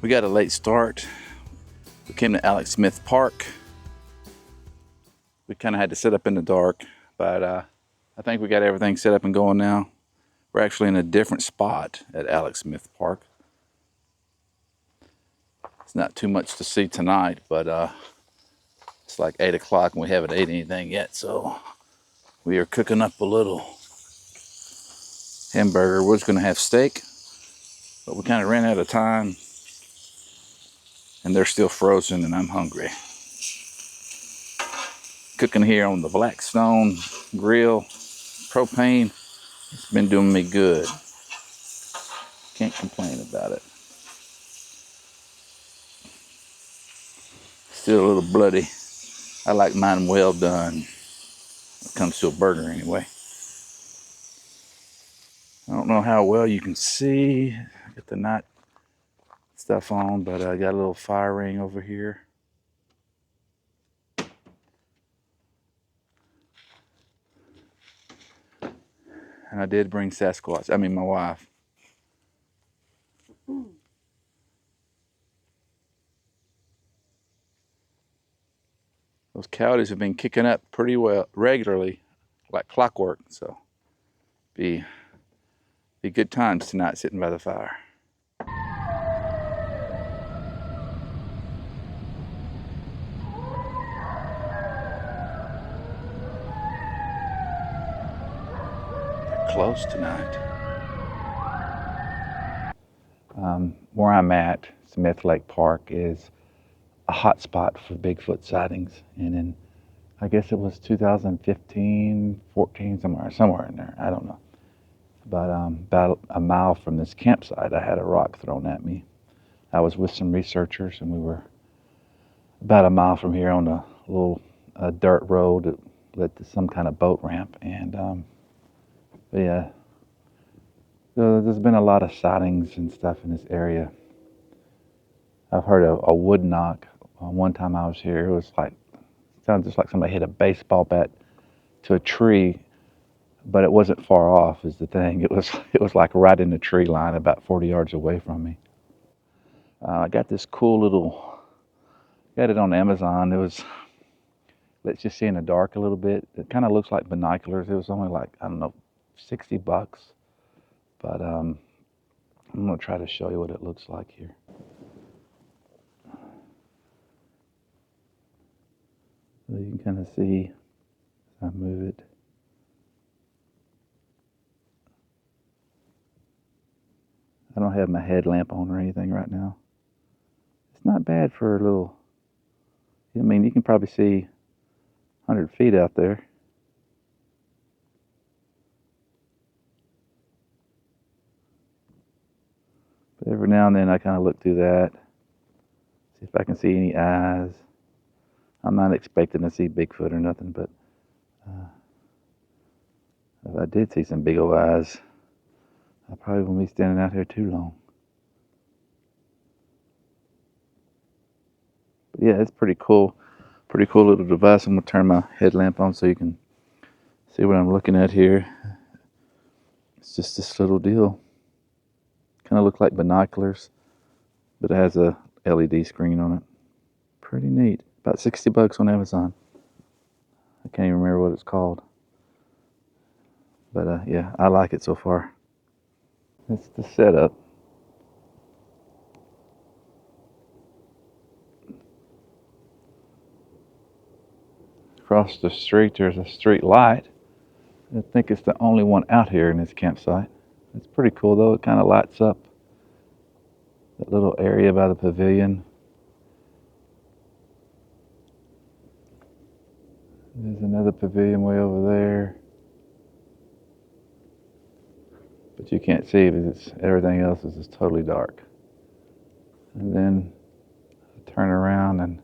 We got a late start. We came to Alex Smith Park. We kind of had to sit up in the dark, but I think we got everything set up and going now. We're actually in a different spot at Alex Smith Park. It's not too much to see tonight, but it's like 8 o'clock and we haven't ate anything yet, so we are cooking up a little hamburger. We're just gonna have steak, but we kind of ran out of time and they're still frozen and I'm hungry. Cooking here on the Blackstone grill, propane. It's been doing me good. Can't complain about it. Still a little bloody. I like mine well done when it comes to a burger anyway. I don't know how well you can see. Get the night stuff on, but I got a little fire ring over here. And I did bring Sasquatch. I mean, my wife. Those coyotes have been kicking up pretty well, regularly, like clockwork. So, be good times tonight sitting by the fire. They're close tonight. Where I'm at, Smith Lake Park, is a hot spot for Bigfoot sightings. And in, I guess it was 2015, 14, somewhere in there. I don't know. But about a mile from this campsite, I had a rock thrown at me. I was with some researchers, and we were about a mile from here on a little dirt road that led to some kind of boat ramp. And yeah, so there's been a lot of sightings and stuff in this area. I've heard a wood knock. One time I was here, it sounded just like somebody hit a baseball bat to a tree, but it wasn't far off is the thing. It was like right in the tree line about 40 yards away from me. I got this cool little, got it on Amazon. Lets you see in the dark a little bit. It kind of looks like binoculars. It was only like, I don't know, $60. But I'm gonna try to show you what it looks like here. So you can kind of see as I move it. I don't have my headlamp on or anything right now. It's not bad for a little, I mean, you can probably see 100 feet out there. But every now and then I kind of look through that, see if I can see any eyes. I'm not expecting to see Bigfoot or nothing, but if I did see some big old eyes, I probably won't be standing out here too long. But yeah, it's pretty cool little device. I'm gonna turn my headlamp on so you can see what I'm looking at here. It's just this little deal. Kind of look like binoculars, but it has a LED screen on it. Pretty neat. About $60 on Amazon. I can't even remember what it's called. But yeah, I like it so far. That's the setup. Across the street, there's a street light. I think it's the only one out here in this campsite. It's pretty cool though. It kind of lights up that little area by the pavilion. There's another pavilion way over there, but you can't see because everything else is just totally dark. And then I turn around and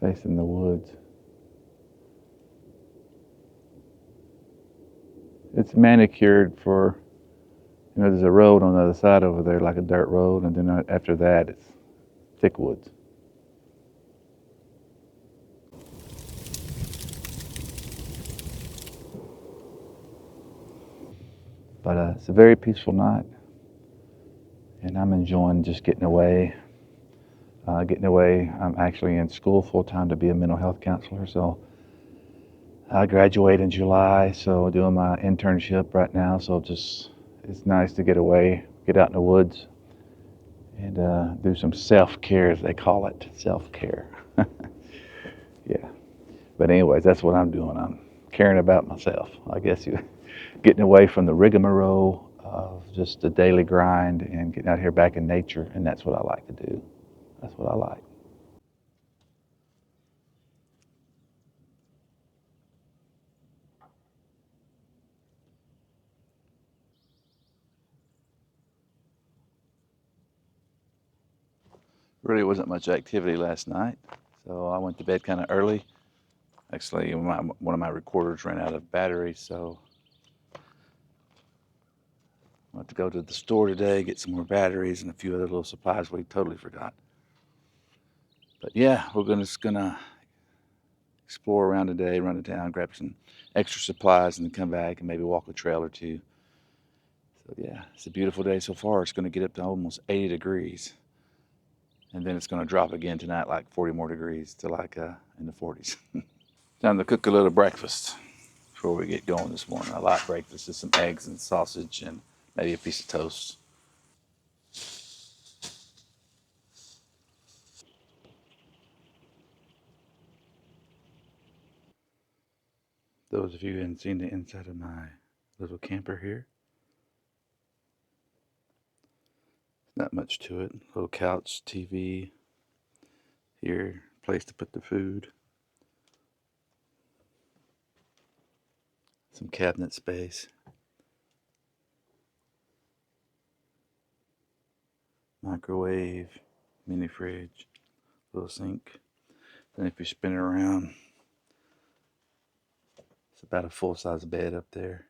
facing the woods. It's manicured for, there's a road on the other side over there, like a dirt road, and then after that it's thick woods. But it's a very peaceful night. and I'm enjoying just getting away. I'm actually in school full time to be a mental health counselor, so I graduate in July, so doing my internship right now. So just it's nice to get away, get out in the woods, and do some self-care, as they call it, self-care. Yeah. But anyways, that's what I'm doing. I'm caring about myself. I guess you getting away from the rigmarole of just the daily grind and getting out here back in nature, and that's what I like to do. That's what I like. Really wasn't much activity last night, so I went to bed kind of early. Actually, one of my recorders ran out of battery, so I have to go to the store today, get some more batteries and a few other little supplies we totally forgot. But yeah, just gonna explore around today, run to town, grab some extra supplies, and then come back and maybe walk a trail or two. So yeah, it's a beautiful day so far. It's gonna get up to almost 80 degrees, and then it's gonna drop again tonight, like 40 more degrees to like in the 40s. Time to cook a little breakfast before we get going this morning. I like breakfast, just some eggs and sausage and maybe a piece of toast. Those of you who haven't seen the inside of my little camper here, not much to it. Little couch, TV, here, place to put the food, some cabinet space, microwave, mini fridge, little sink. Then if you spin it around, it's about a full-size bed up there.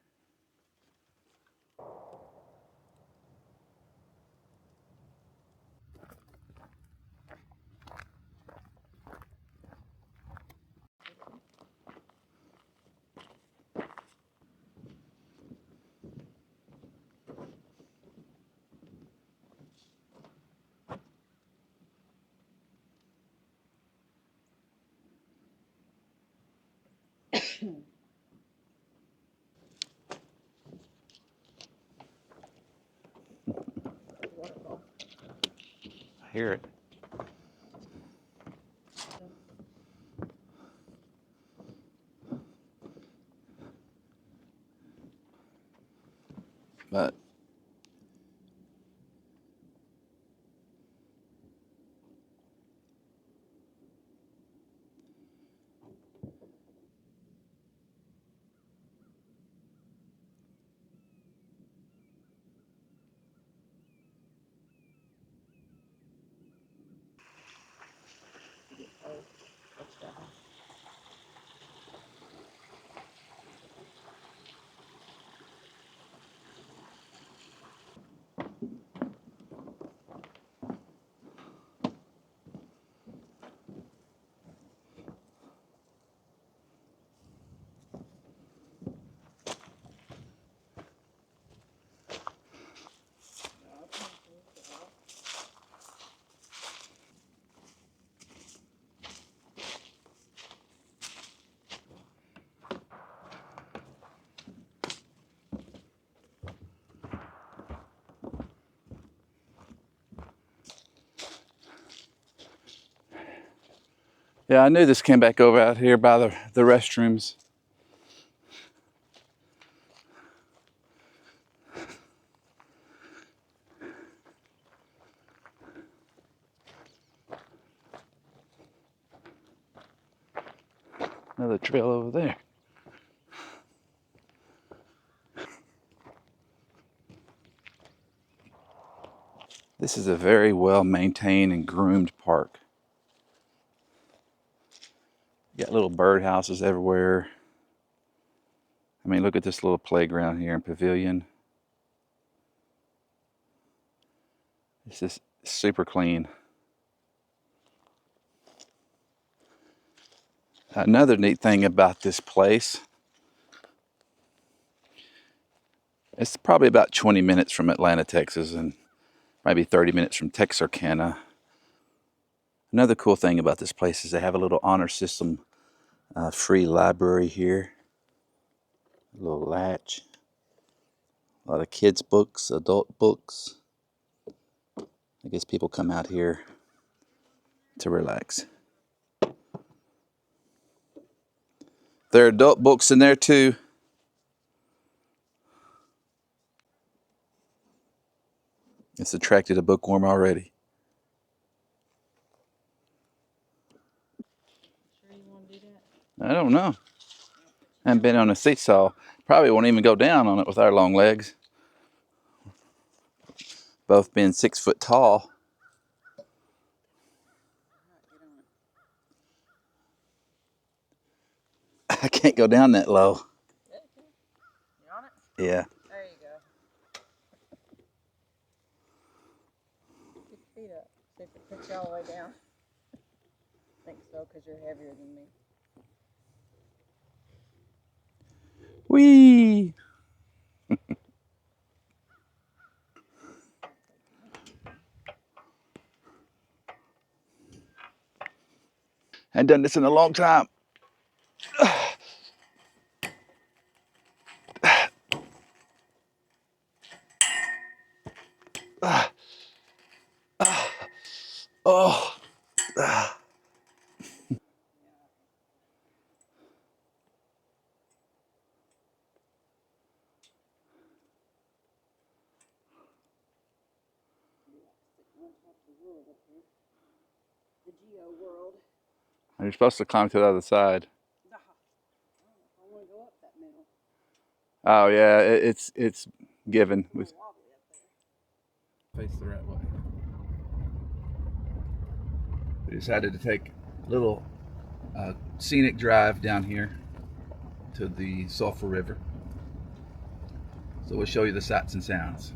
I hear it. But yeah, I knew this came back over out here by the restrooms. Another trail over there. This is a very well maintained and groomed park. You got little bird houses everywhere. I mean, look at this little playground here and pavilion. It's just super clean. Another neat thing about this place, it's probably about 20 minutes from Atlanta, Texas, and maybe 30 minutes from Texarkana. Another cool thing about this place is they have a little honor system free library here. A little latch. A lot of kids' books, adult books. I guess people come out here to relax. There are adult books in there too. It's attracted a bookworm already. Sure you want to do that? I don't know. I haven't been on a seesaw. Probably won't even go down on it with our long legs. Both being 6 foot tall. I can't go down that low. You on it? Yeah. There you go. Keep your feet up. See if it puts you all the way down. I think so, because you're heavier than me. Whee! I haven't done this in a long time. Oh. The Geo world. You're supposed to climb to the other side. I want to go up that middle. Oh yeah, it's given. It's a little wobbly up there. Face the right way. We decided to take a little scenic drive down here to the Sulphur River. So we'll show you the sights and sounds.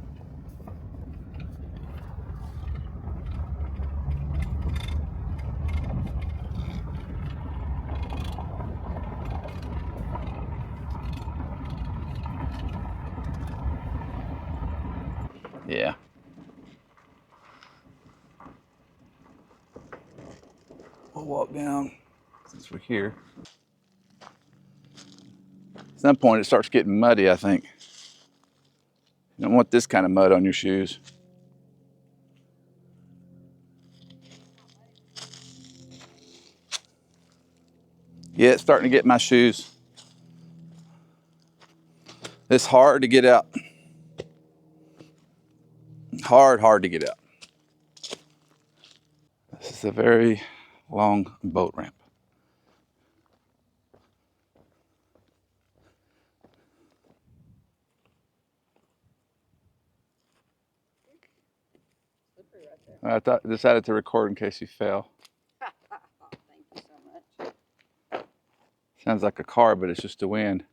Yeah. We'll walk down since we're here. At some point it starts getting muddy, I think. You don't want this kind of mud on your shoes. Yeah, it's starting to get my shoes. It's hard to get out. Hard to get out. This is a very long boat ramp. Slippery right there. I decided to record in case you fell. Thank you so much. Sounds like a car, but it's just the wind.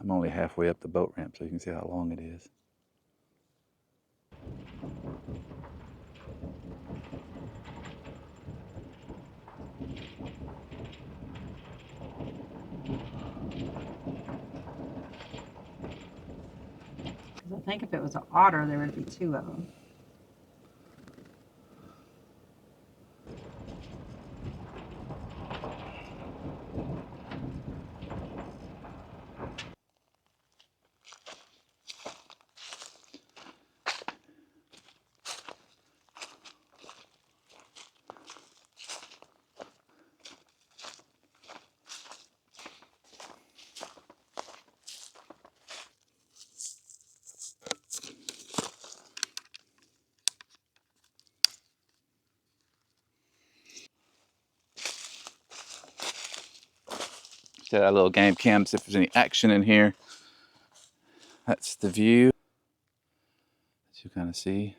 I'm only halfway up the boat ramp, so you can see how long it is. I think if it was an otter, there would be two of them. Set our little game cam, see if there's any action in here. That's the view that you kind of see.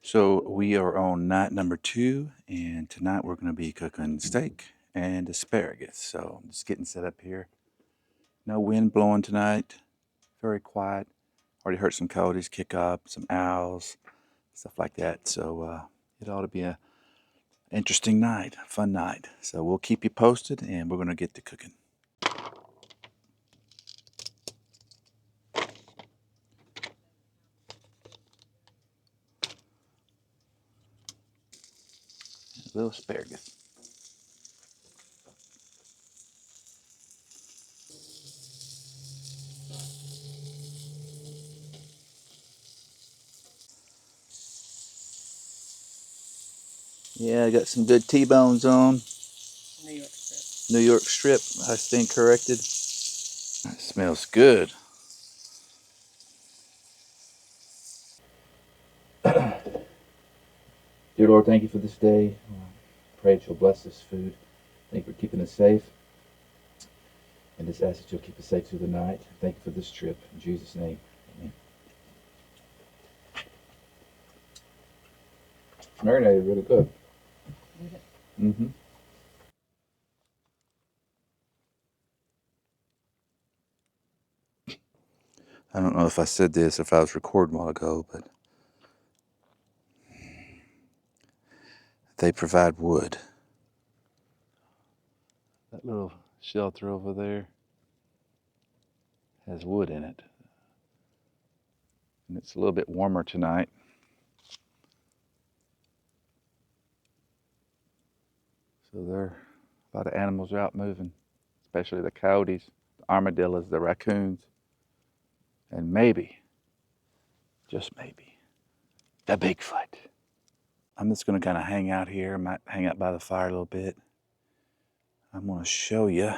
So we are on night number 2, and tonight we're going to be cooking steak and asparagus. So I'm just getting set up here. No wind blowing tonight. Very quiet. Already heard some coyotes kick up, some owls, stuff like that. So it ought to be a interesting night, fun night. So we'll keep you posted, and we're going to get to cooking. A little asparagus. Yeah, I got some good T-bones on. New York strip. New York strip. I stand corrected. It smells good. Dear Lord, thank you for this day. Pray that you'll bless this food. Thank you for keeping us safe. And just ask that you'll keep us safe through the night. Thank you for this trip. In Jesus' name, amen. Marinated really good. Mm-hmm. I don't know if I said this, if I was recording a while ago, but they provide wood. That little shelter over there has wood in it. And it's a little bit warmer tonight. So a lot of animals are out moving, especially the coyotes, the armadillos, the raccoons, and maybe, just maybe, the Bigfoot. I'm just going to kind of hang out here. I might hang out by the fire a little bit. I'm going to show you.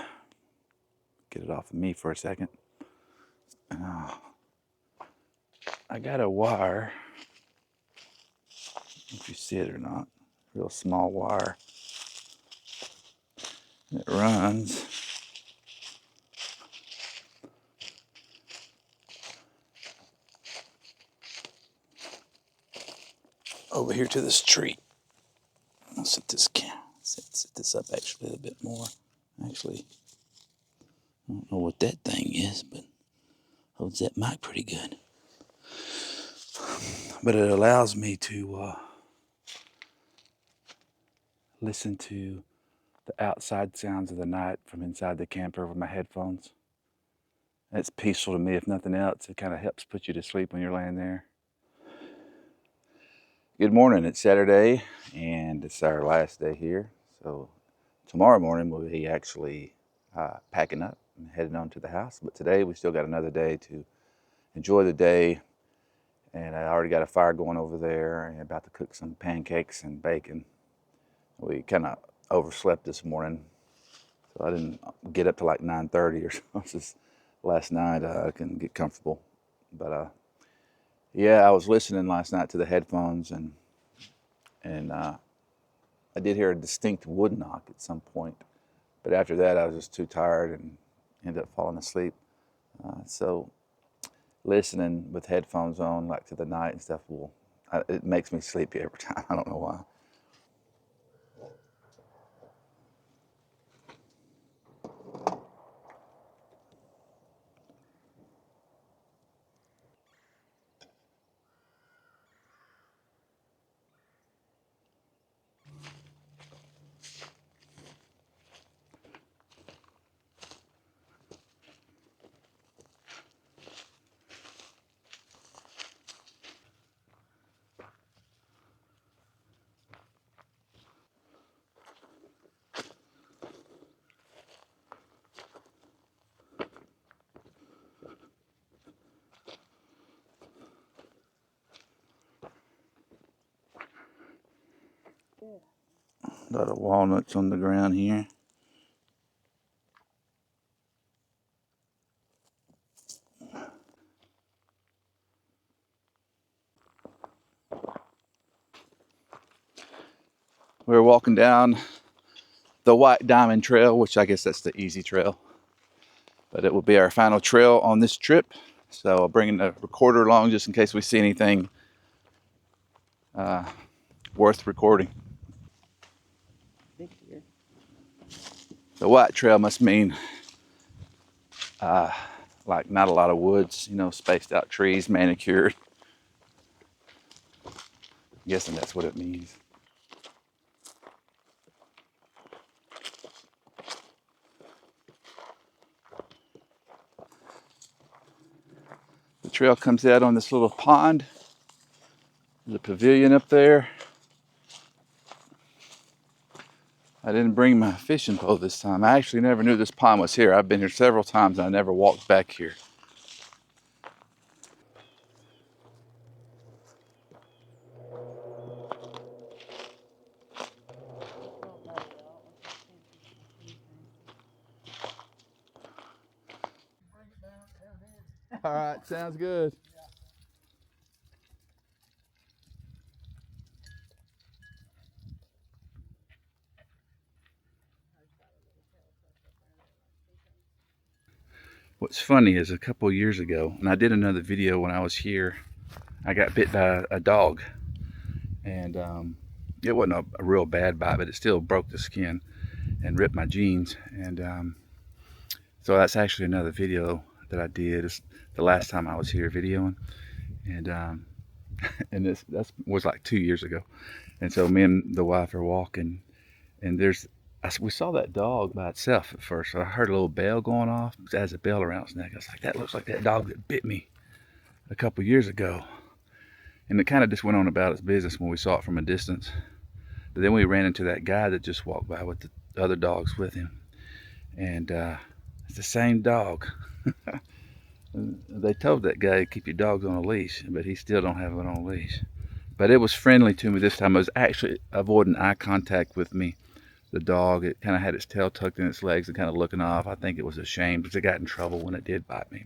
Get it off of me for a second. Oh, I got a wire, if you see it or not, real small wire. It runs over here to this tree. I'll set this up actually a little bit more. Actually, I don't know what that thing is, but holds that mic pretty good. But it allows me to listen to the outside sounds of the night from inside the camper with my headphones. It's peaceful to me, if nothing else. It kind of helps put you to sleep when you're laying there. Good morning. It's Saturday, and it's our last day here. So tomorrow morning we'll be actually packing up and heading on to the house. But today we still got another day to enjoy the day. And I already got a fire going over there and about to cook some pancakes and bacon. We kind of overslept this morning, so I didn't get up to like 9:30 or so. Just last night I couldn't get comfortable. But yeah, I was listening last night to the headphones, and I did hear a distinct wood knock at some point. But after that, I was just too tired and ended up falling asleep. So listening with headphones on, like to the night and stuff, it makes me sleepy every time. I don't know why. A lot of walnuts on the ground here. We were walking down the White Diamond Trail, which I guess that's the easy trail, but it will be our final trail on this trip. So I'll bring the recorder along just in case we see anything worth recording. Big deer. The White Trail must mean like not a lot of woods, spaced out trees, manicured. I'm guessing that's what it means. trail comes out on this little pond. There's a pavilion up there. I didn't bring my fishing pole this time. I actually never knew this pond was here. I've been here several times and I never walked back here. All right, sounds good. What's funny is a couple of years ago, and I did another video when I was here, I got bit by a dog. And it wasn't a real bad bite, but it still broke the skin and ripped my jeans. And so that's actually another video that I did. It's the last time I was here videoing. And and that was like 2 years ago. And so me and the wife are walking, and we saw that dog by itself at first. So I heard a little bell going off. It has a bell around its neck. I was like, that looks like that dog that bit me a couple years ago. And it kind of just went on about its business when we saw it from a distance. But then we ran into that guy that just walked by with the other dogs with him. And it's the same dog. They told that guy to keep your dogs on a leash, but he still don't have it on a leash. But it was friendly to me this time. It was actually avoiding eye contact with me. The dog, it kind of had its tail tucked in its legs and kind of looking off. I think it was ashamed because it got in trouble when it did bite me.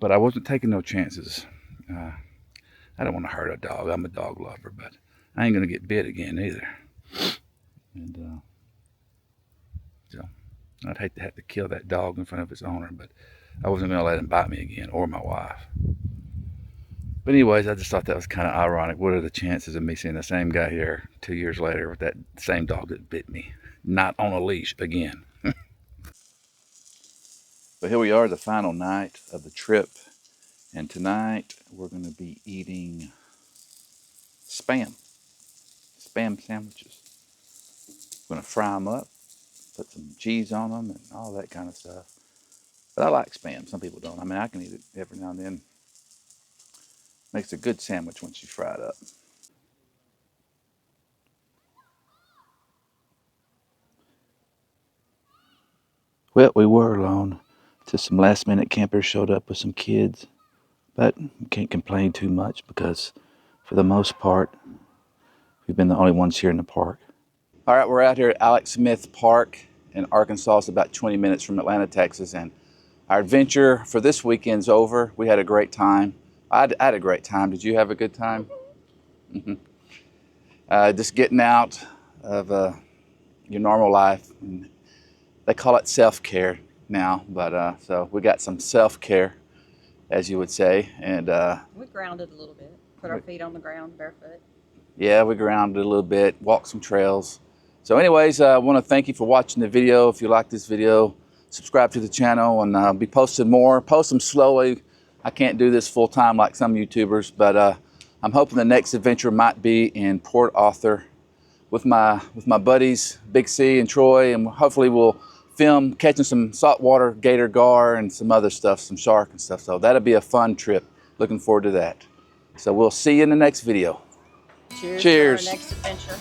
But I wasn't taking no chances. I don't want to hurt a dog. I'm a dog lover, but I ain't gonna get bit again either. And so I'd hate to have to kill that dog in front of its owner, but I wasn't gonna let him bite me again or my wife. But anyways, I just thought that was kind of ironic. What are the chances of me seeing the same guy here 2 years later with that same dog that bit me, not on a leash again? But here we are, the final night of the trip, and tonight we're going to be eating spam sandwiches. We're going to fry them up, put some cheese on them and all that kind of stuff. But I like spam. Some people don't. I mean, I can eat it every now and then. Makes a good sandwich once you fry it up. Well, we were alone till some last minute campers showed up with some kids. But we can't complain too much because for the most part, we've been the only ones here in the park. All right, we're out here at Alex Smith Park in Arkansas. It's about 20 minutes from Atlanta, Texas. And our adventure for this weekend's over. We had a great time. I had a great time. Did you have a good time? Mm-hmm. Just getting out of your normal life. And they call it self-care now, but so we got some self-care, as you would say. And we grounded a little bit. Put our feet on the ground barefoot. Yeah, we grounded a little bit, walked some trails. So anyways, I want to thank you for watching the video. If you like this video, subscribe to the channel, and I'll be posting more. Post them slowly. I can't do this full time like some YouTubers, but I'm hoping the next adventure might be in Port Arthur with my buddies, Big C and Troy, and hopefully we'll film catching some saltwater gator gar and some other stuff, some shark and stuff. So that'll be a fun trip. Looking forward to that. So we'll see you in the next video. Cheers. Cheers. To our next adventure.